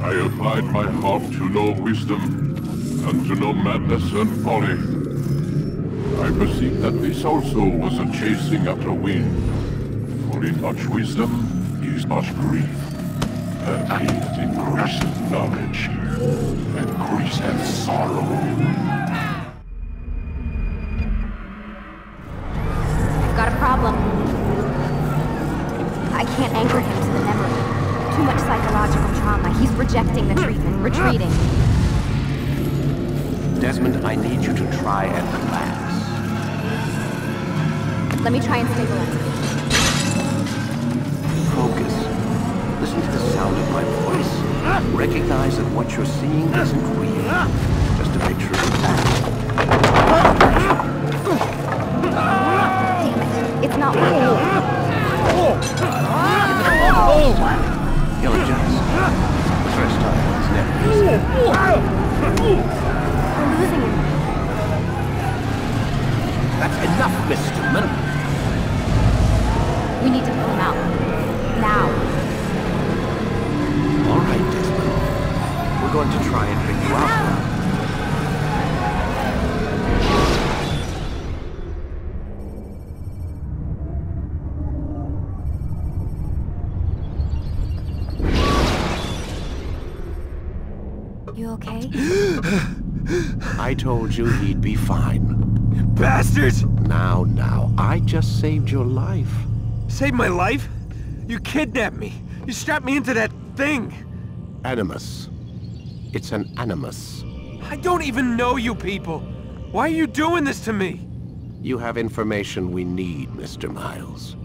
I applied my heart to know wisdom, and to know madness and folly. I perceived that this also was a chasing after wind. For in much wisdom is much grief. And it increaseth knowledge, and increaseth sorrow. I've got a problem. I can't anchor him to the memory. Too much psychological trauma. He's rejecting the treatment, retreating. Desmond, I need you to try and relax. Let me try and stabilize him. Focus. Listen to the sound of my voice. Recognize that what you're seeing isn't real. Just a picture of the past. Damn it. It's not real. He'll adjust. The first time is never easy. We're losing him. That's enough, Mr. Man. We need to pull him out. Now. All right, Desmond. We're going to try and bring you out now. You okay? I told you he'd be fine. Bastards! Now, I just saved your life. Saved my life? You kidnapped me. You strapped me into that thing. Animus. It's an animus. I don't even know you people. Why are you doing this to me? You have information we need, Mr. Miles.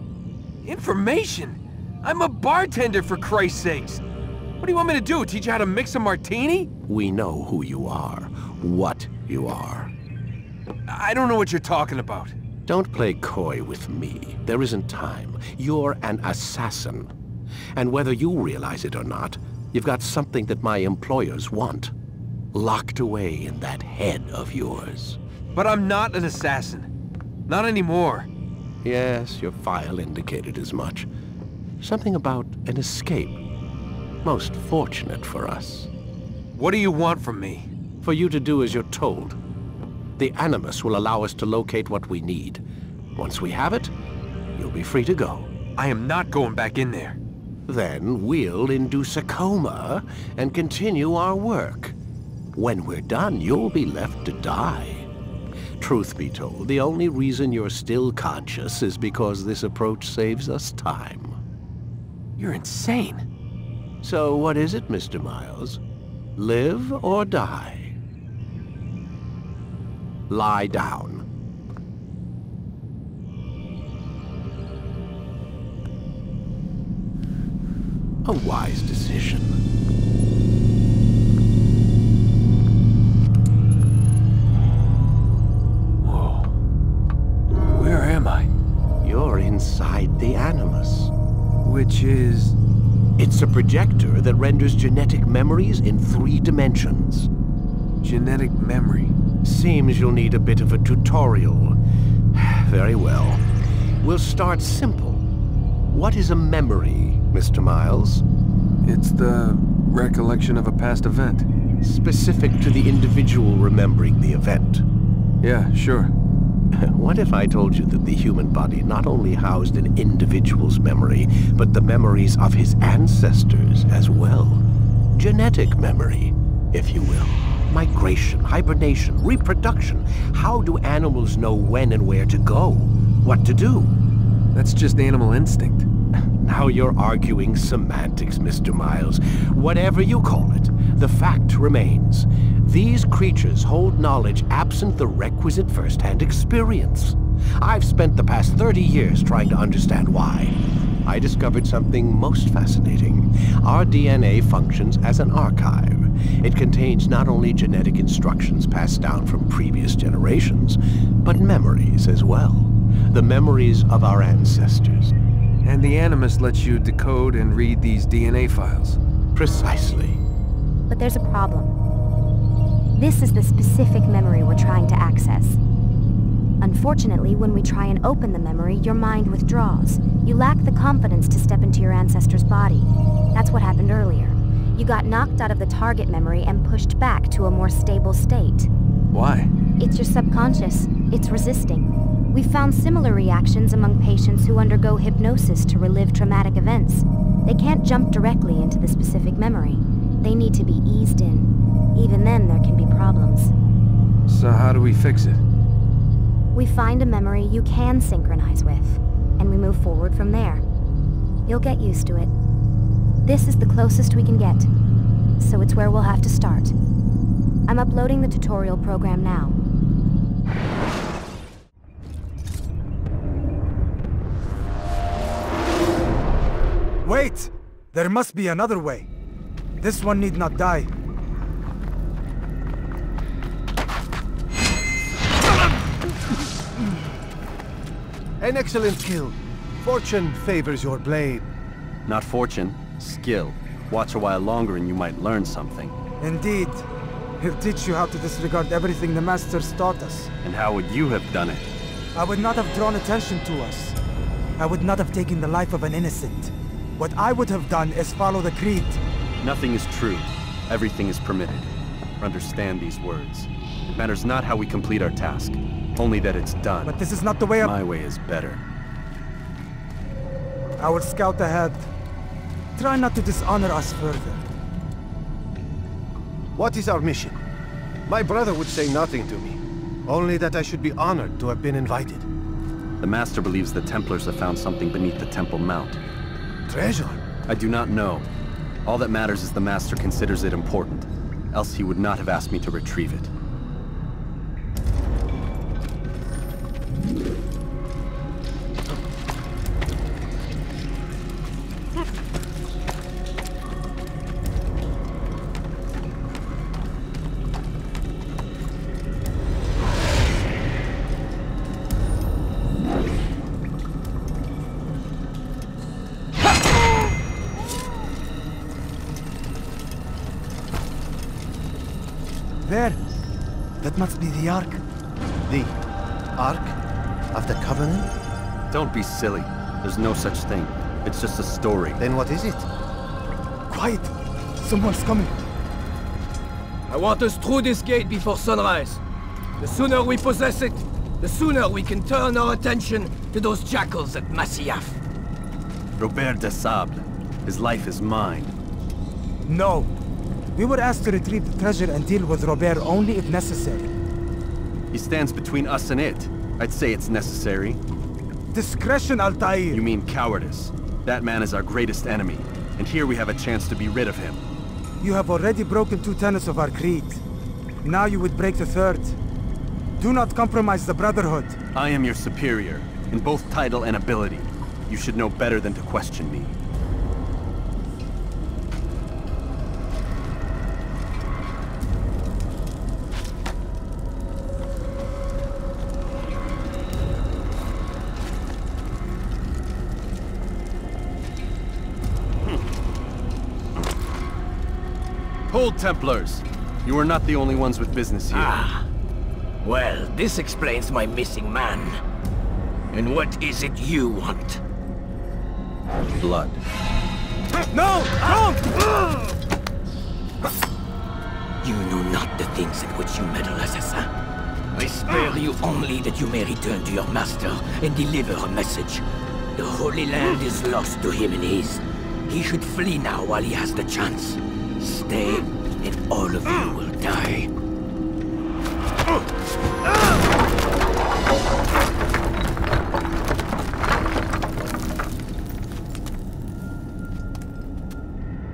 Information? I'm a bartender, for Christ's sakes. What do you want me to do? Teach you how to mix a martini? We know who you are, what you are. I don't know what you're talking about. Don't play coy with me. There isn't time. You're an assassin. And whether you realize it or not, you've got something that my employers want. Locked away in that head of yours. But I'm not an assassin. Not anymore. Yes, your file indicated as much. Something about an escape. Most fortunate for us. What do you want from me? For you to do as you're told. The Animus will allow us to locate what we need. Once we have it, you'll be free to go. I am not going back in there. Then we'll induce a coma and continue our work. When we're done, you'll be left to die. Truth be told, the only reason you're still conscious is because this approach saves us time. You're insane. So what is it, Mr. Miles? Live or die? Lie down. A wise decision. Whoa. Where am I? You're inside the Animus. Which is... It's a projector that renders genetic memories in 3 dimensions. genetic memory. Seems you'll need a bit of a tutorial. Very well. We'll start simple. What is a memory, Mr. Miles? It's the recollection of a past event. Specific to the individual remembering the event. Yeah, sure. What if I told you that the human body not only housed an individual's memory, but the memories of his ancestors as well? Genetic memory, if you will. Migration, hibernation, reproduction. How do animals know when and where to go? What to do? That's just animal instinct. Now you're arguing semantics, Mr. Miles. Whatever you call it, the fact remains. These creatures hold knowledge absent the requisite first-hand experience. I've spent the past 30 years trying to understand why. I discovered something most fascinating. Our DNA functions as an archive. It contains not only genetic instructions passed down from previous generations, but memories as well. The memories of our ancestors. And the Animus lets you decode and read these DNA files. Precisely. But there's a problem. This is the specific memory we're trying to access. Unfortunately, when we try and open the memory, your mind withdraws. You lack the confidence to step into your ancestor's body. That's what happened earlier. You got knocked out of the target memory and pushed back to a more stable state. Why? It's your subconscious. It's resisting. We found similar reactions among patients who undergo hypnosis to relive traumatic events. They can't jump directly into the specific memory. They need to be eased in. Even then, there can be problems. So how do we fix it? We find a memory you can synchronize with, and we move forward from there. You'll get used to it. This is the closest we can get, so it's where we'll have to start. I'm uploading the tutorial program now. Wait! There must be another way. This one need not die. An excellent kill. Fortune favors your blade. Not fortune, skill. Watch a while longer and you might learn something. Indeed. He'll teach you how to disregard everything the Masters taught us. And how would you have done it? I would not have drawn attention to us. I would not have taken the life of an innocent. What I would have done is follow the creed. Nothing is true. Everything is permitted. Understand these words. It matters not how we complete our task, only that it's done. But this is not the way My way is better. I will scout ahead. Try not to dishonor us further. What is our mission? My brother would say nothing to me. Only that I should be honored to have been invited. The Master believes the Templars have found something beneath the Temple Mount. Treasure? I do not know. All that matters is the Master considers it important. Else he would not have asked me to retrieve it. There! That must be the Ark. The Ark of the Covenant? Don't be silly. There's no such thing. It's just a story. Then what is it? Quiet! Someone's coming. I want us through this gate before sunrise. The sooner we possess it, the sooner we can turn our attention to those jackals at Masyaf. Robert de Sable. His life is mine. No. We were asked to retrieve the treasure and deal with Robert only if necessary. He stands between us and it. I'd say it's necessary. Discretion, Altair! You mean cowardice. That man is our greatest enemy, and here we have a chance to be rid of him. You have already broken 2 tenets of our creed. Now you would break the 3rd. Do not compromise the Brotherhood. I am your superior, in both title and ability. You should know better than to question me. Hold, Templars! You are not the only ones with business here. Ah. Well, this explains my missing man. And what is it you want? Blood. No! Don't! You know not the things in which you meddle, assassin. I spare you only that you may return to your master and deliver a message. The Holy Land is lost to him and his. He should flee now while he has the chance. Stay, and all of you will die.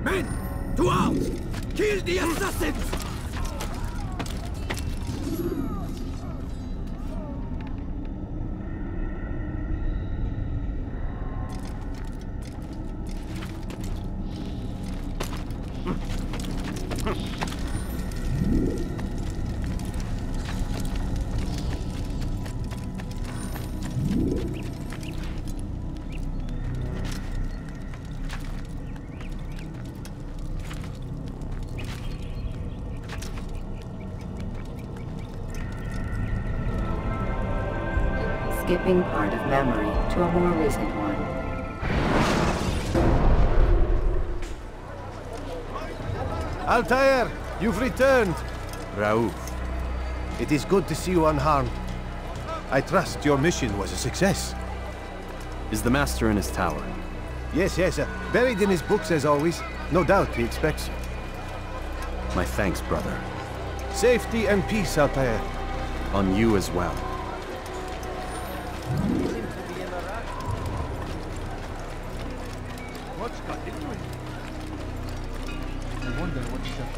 Men, to arms! Kill the assassins! Skipping part of memory to a more recent one. Altair, you've returned. Raouf. It is good to see you unharmed. I trust your mission was a success. Is the Master in his tower? Yes, buried in his books as always. No doubt he expects you. My thanks, brother. Safety and peace, Altair. On you as well. What's got into him? I wonder what is that.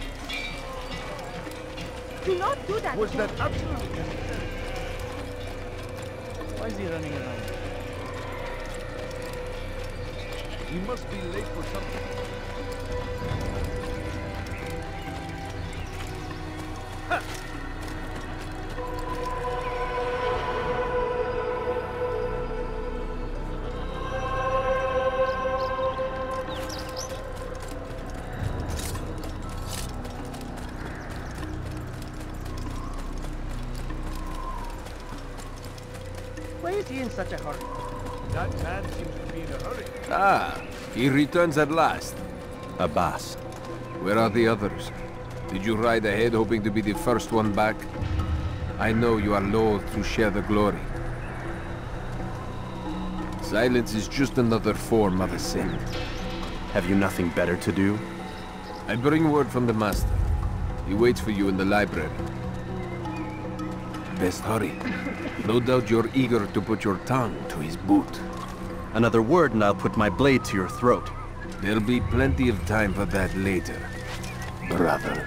Do not do that. Was that absolutely? Why is he running around? He must be late for something. Why is he in such a hurry? That man seems to be in a hurry. Ah, he returns at last. Abbas. Where are the others? Did you ride ahead hoping to be the first one back? I know you are loath to share the glory. Silence is just another form of a sin. Have you nothing better to do? I bring word from the Master. He waits for you in the library. Best hurry. No doubt you're eager to put your tongue to his boot. Another word and I'll put my blade to your throat. There'll be plenty of time for that later, brother.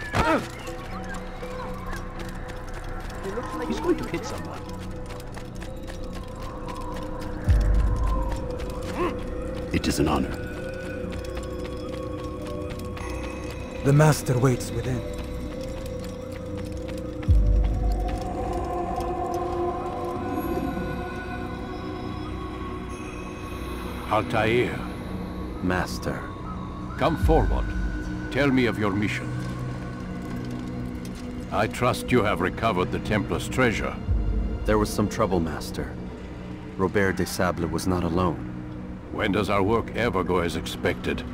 He's going to hit someone. It is an honor. The Master waits within. Altair, Master. come forward. Tell me of your mission. I trust you have recovered the Templar's treasure. There was some trouble, Master. Robert de Sable was not alone. When does our work ever go as expected?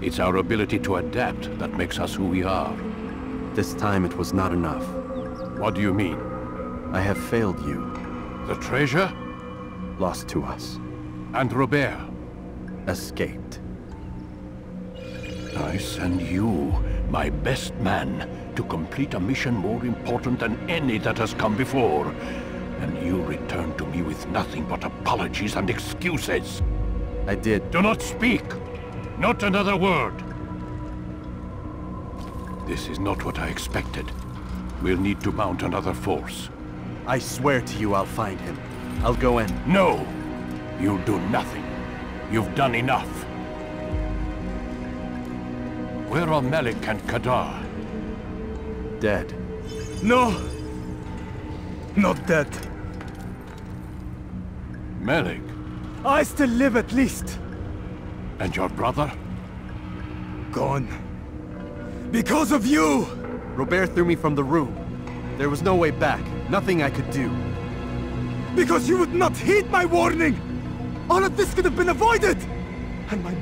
It's our ability to adapt that makes us who we are. This time it was not enough. What do you mean? I have failed you. The treasure? Lost to us. And Robert? Escaped. I send you, my best man, to complete a mission more important than any that has come before. And you return to me with nothing but apologies and excuses. I did. Do not speak! Not another word! This is not what I expected. We'll need to mount another force. I swear to you I'll find him. I'll go in. No! You'll do nothing. You've done enough. Where are Malik and Kadar? Dead. No! Not dead. Malik? I still live at least. And your brother? Gone. Because of you! Robert threw me from the room. There was no way back. Nothing I could do. Because you would not heed my warning! All of this could have been avoided! And my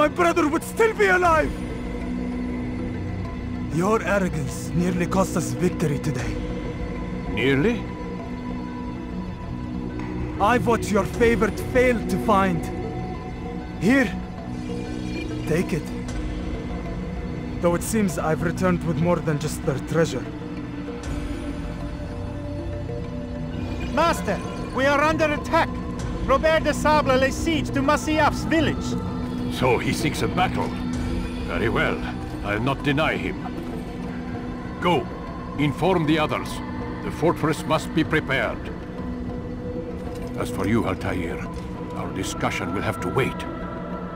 brother would still be alive! Your arrogance nearly cost us victory today. Nearly? I've what your favorite failed to find. Here, take it. Though it seems I've returned with more than just their treasure. Master, we are under attack. Robert de Sable lays siege to Masyaf's village. So he seeks a battle. Very well. I'll not deny him. Go. Inform the others. The fortress must be prepared. As for you, Altair, our discussion will have to wait.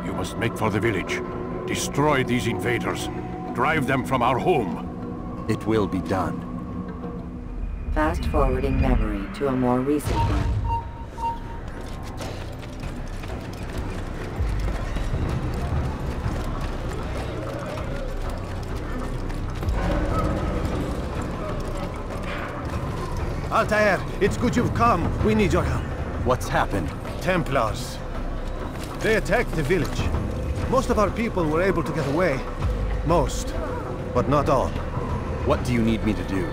You must make for the village. Destroy these invaders. Drive them from our home. It will be done. Fast-forwarding memory to a more recent one. Altair, it's good you've come. We need your help. What's happened? Templars. They attacked the village. Most of our people were able to get away. Most, but not all. What do you need me to do?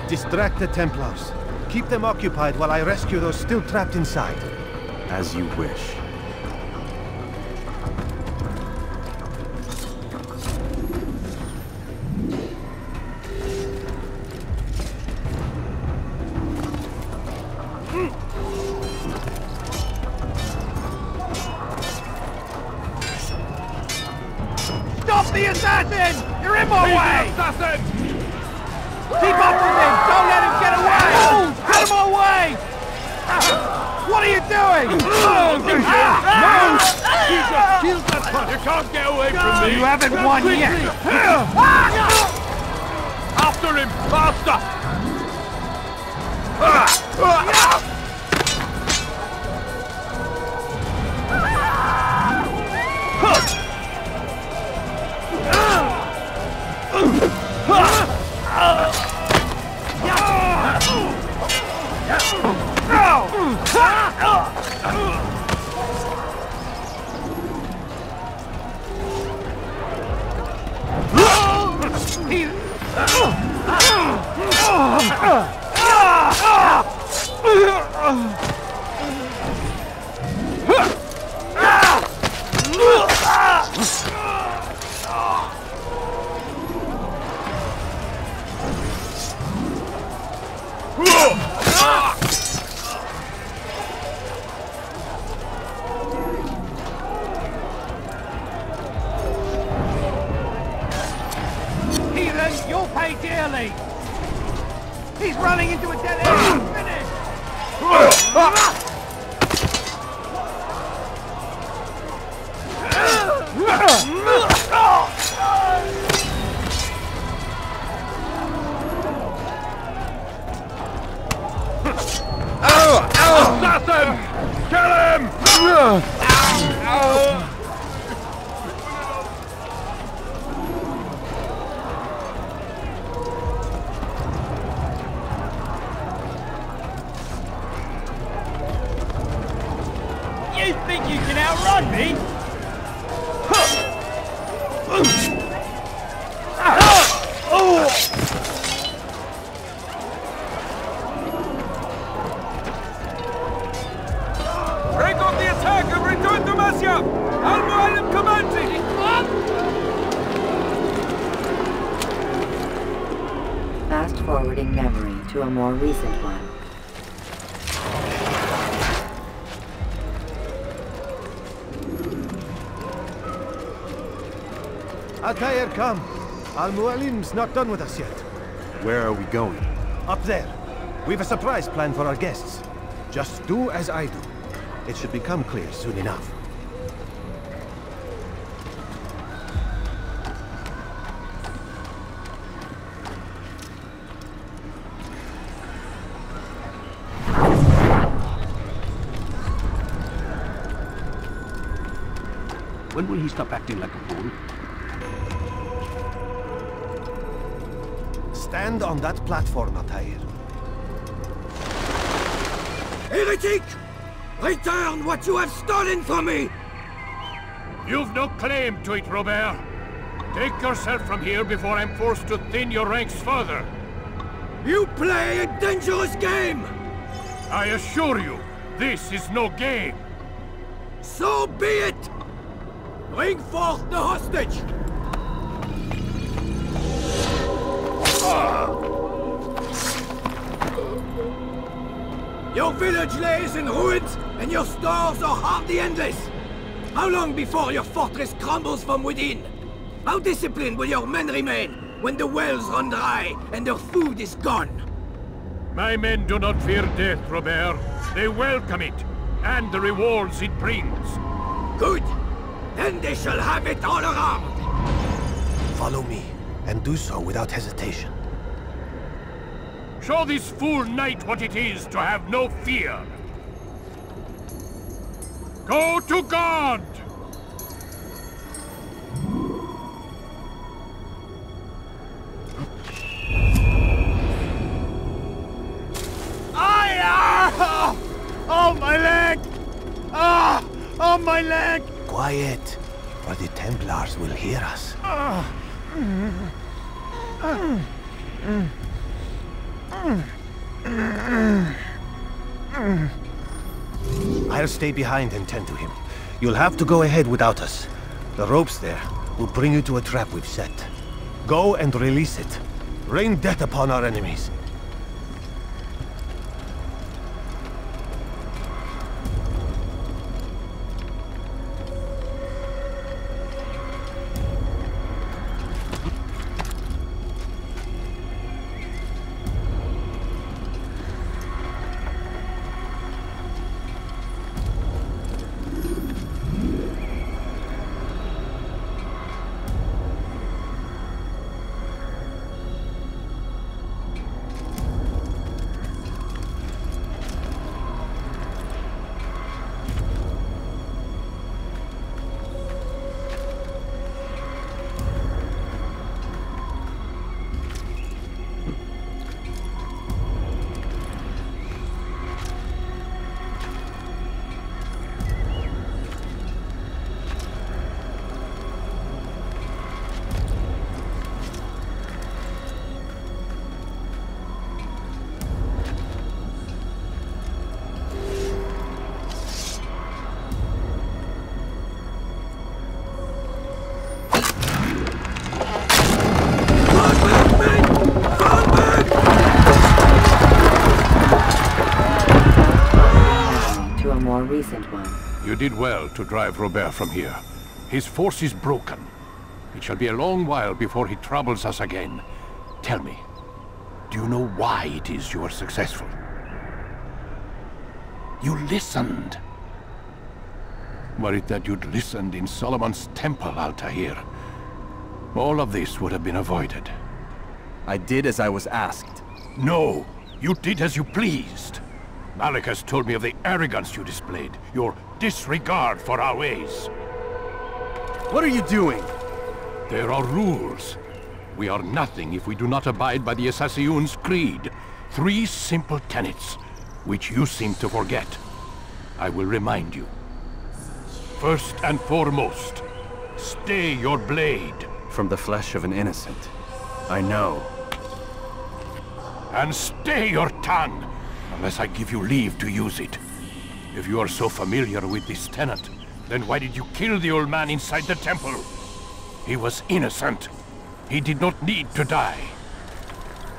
Distract the Templars. Keep them occupied while I rescue those still trapped inside. As you wish. Stop the assassin! You're in my way! Assassin! Keep up with him! Don't let him get away! Out of my way! What are you doing? You can't get away from me! You haven't won yet! After him! Faster! You'll pay dearly! He's running into a dead end! Finish! Assassin! Kill him! You think you can outrun me? Break off the attack and return to Masyaf! Al-Mu'allim commanding! Fast-forwarding memory to a more recent one. Altair, come. Al-Mu'allim's not done with us yet. Where are we going? Up there. We've a surprise plan for our guests. Just do as I do. It should become clear soon enough. When will he stop acting like a fool? Stand on that platform, Altair. Heretic! Return what you have stolen from me! You've no claim to it, Robert. Take yourself from here before I'm forced to thin your ranks further. You play a dangerous game! I assure you, this is no game. So be it! Bring forth the hostage! Your village lays in ruins, and your stores are hardly endless. How long before your fortress crumbles from within? How disciplined will your men remain when the wells run dry and their food is gone? My men do not fear death, Robert. They welcome it, and the rewards it brings. Good. Then they shall have it all around. Follow me, and do so without hesitation. Show this fool knight what it is to have no fear. Go to God! Oh, my leg! Ah! Oh, my leg! Quiet, or the Templars will hear us. I'll stay behind and tend to him. You'll have to go ahead without us. The ropes there will bring you to a trap we've set. Go and release it. Rain death upon our enemies. You did well to drive Robert from here. His force is broken. It shall be a long while before he troubles us again. Tell me, do you know why it is you are successful? You listened. Were it that you'd listened in Solomon's temple, Altair, all of this would have been avoided. I did as I was asked. No, you did as you pleased. Malik has told me of the arrogance you displayed, your disregard for our ways. What are you doing? There are rules. We are nothing if we do not abide by the Assassinations' creed. 3 simple tenets, which you seem to forget. I will remind you. First and foremost, stay your blade. From the flesh of an innocent. I know. And stay your tongue, unless I give you leave to use it. If you are so familiar with this tenet, then why did you kill the old man inside the temple? He was innocent. He did not need to die.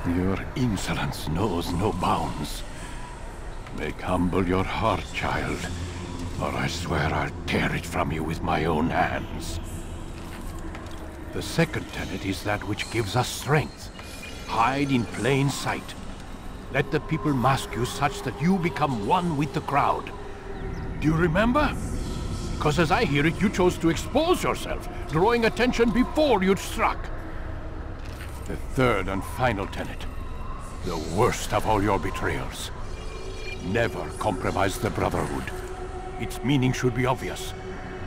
Your insolence knows no bounds. Make humble your heart, child, or I swear I'll tear it from you with my own hands. The second tenet is that which gives us strength. Hide in plain sight. Let the people mask you such that you become one with the crowd. Do you remember? Because as I hear it, you chose to expose yourself, drawing attention before you'd struck. The third and final tenet. The worst of all your betrayals. Never compromise the Brotherhood. Its meaning should be obvious.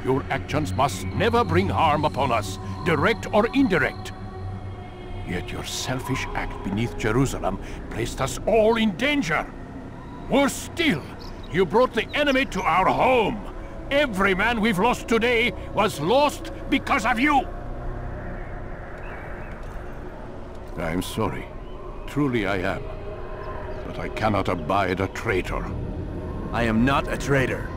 Your actions must never bring harm upon us, direct or indirect. Yet your selfish act beneath Jerusalem placed us all in danger. Worse still, you brought the enemy to our home. Every man we've lost today was lost because of you. I'm sorry. Truly I am. But I cannot abide a traitor. I am not a traitor.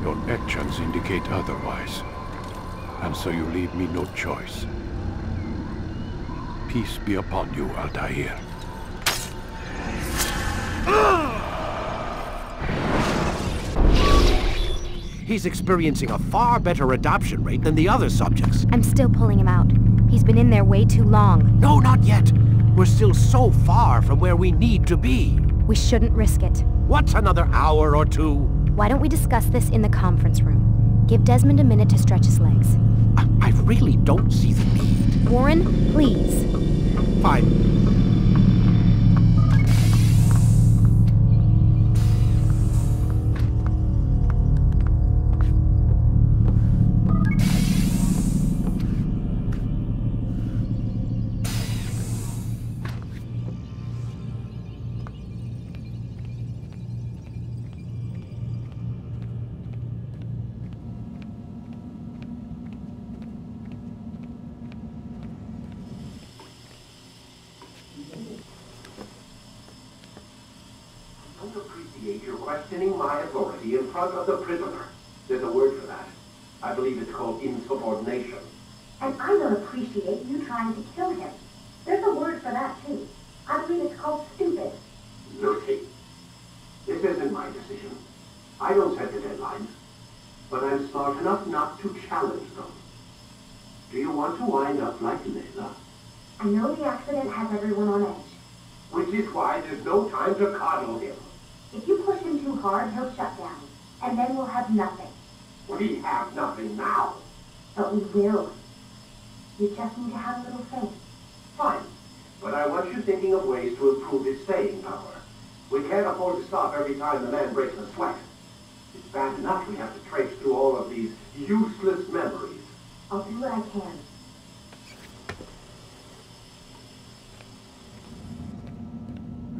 Your actions indicate otherwise. And so you leave me no choice. Peace be upon you, Altair. He's experiencing a far better adoption rate than the other subjects. I'm still pulling him out. He's been in there way too long. No, not yet. We're still so far from where we need to be. We shouldn't risk it. What's another hour or two? Why don't we discuss this in the conference room? Give Desmond a minute to stretch his legs. I really don't see the need. Warren, please. Fine. You're questioning my authority in front of the prisoner. There's a word for that. I believe it's called insubordination. And I don't appreciate you trying to kill him. There's a word for that, too. I believe it's called stupid. Lucy, this isn't my decision. I don't set the deadlines. But I'm smart enough not to challenge them. Do you want to wind up like Layla? I know the accident has everyone on edge. Which is why there's no time to coddle him. If you push him too hard, he'll shut down. And then we'll have nothing. We have nothing now. But we will. You just need to have a little faith. Fine. But I want you thinking of ways to improve his staying power. We can't afford to stop every time the man breaks a sweat. It's bad enough we have to traipse through all of these useless memories. I'll do what I can.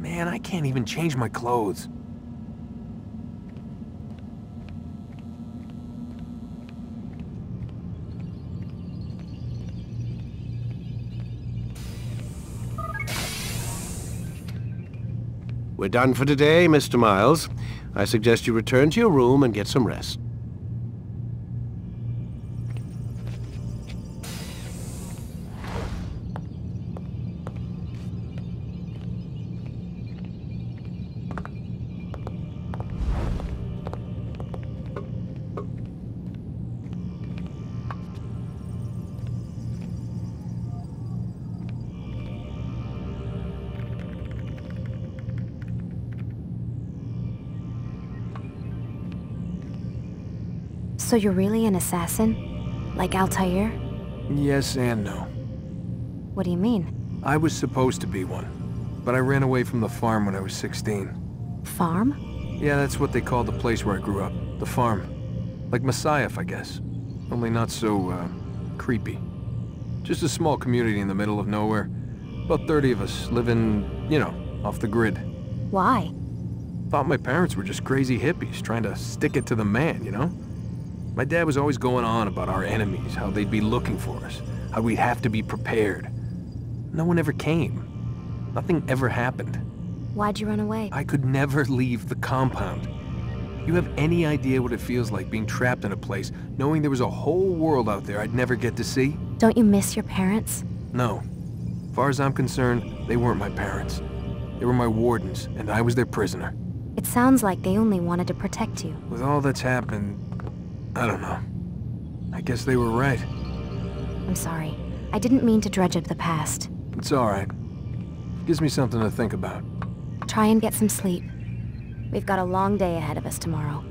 Man, I can't even change my clothes. We're done for today, Mr. Miles. I suggest you return to your room and get some rest. So you're really an assassin? Like Altair? Yes and no. What do you mean? I was supposed to be one, but I ran away from the farm when I was 16. Farm? Yeah, that's what they called the place where I grew up. The farm. Like Masyaf, I guess. Only not so, creepy. Just a small community in the middle of nowhere. About 30 of us living, you know, off the grid. Why? Thought my parents were just crazy hippies trying to stick it to the man, you know? My dad was always going on about our enemies, how they'd be looking for us, how we'd have to be prepared. No one ever came. Nothing ever happened. Why'd you run away? I could never leave the compound. You have any idea what it feels like being trapped in a place, knowing there was a whole world out there I'd never get to see? Don't you miss your parents? No. As far as I'm concerned, they weren't my parents. They were my wardens, and I was their prisoner. It sounds like they only wanted to protect you. With all that's happened, I don't know. I guess they were right. I'm sorry. I didn't mean to dredge up the past. It's all right. Gives me something to think about. Try and get some sleep. We've got a long day ahead of us tomorrow.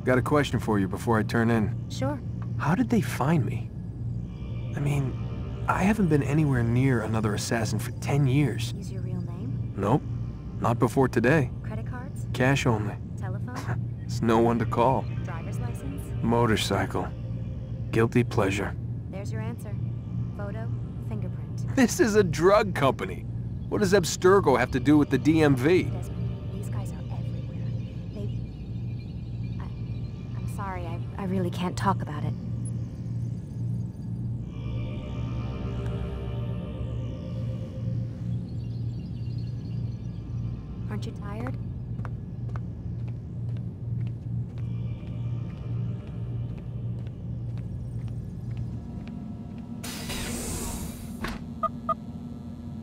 Got a question for you before I turn in. Sure. How did they find me? I mean, I haven't been anywhere near another assassin for 10 years. Use your real name? Nope. Not before today. Credit cards? Cash only. Telephone? There's no one to call. Driver's license? Motorcycle. Guilty pleasure. There's your answer. Photo, fingerprint. This is a drug company. What does Abstergo have to do with the DMV? Desmond, these guys are everywhere. I'm sorry, I really can't talk about it. Aren't you tired?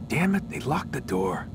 Damn it, they locked the door.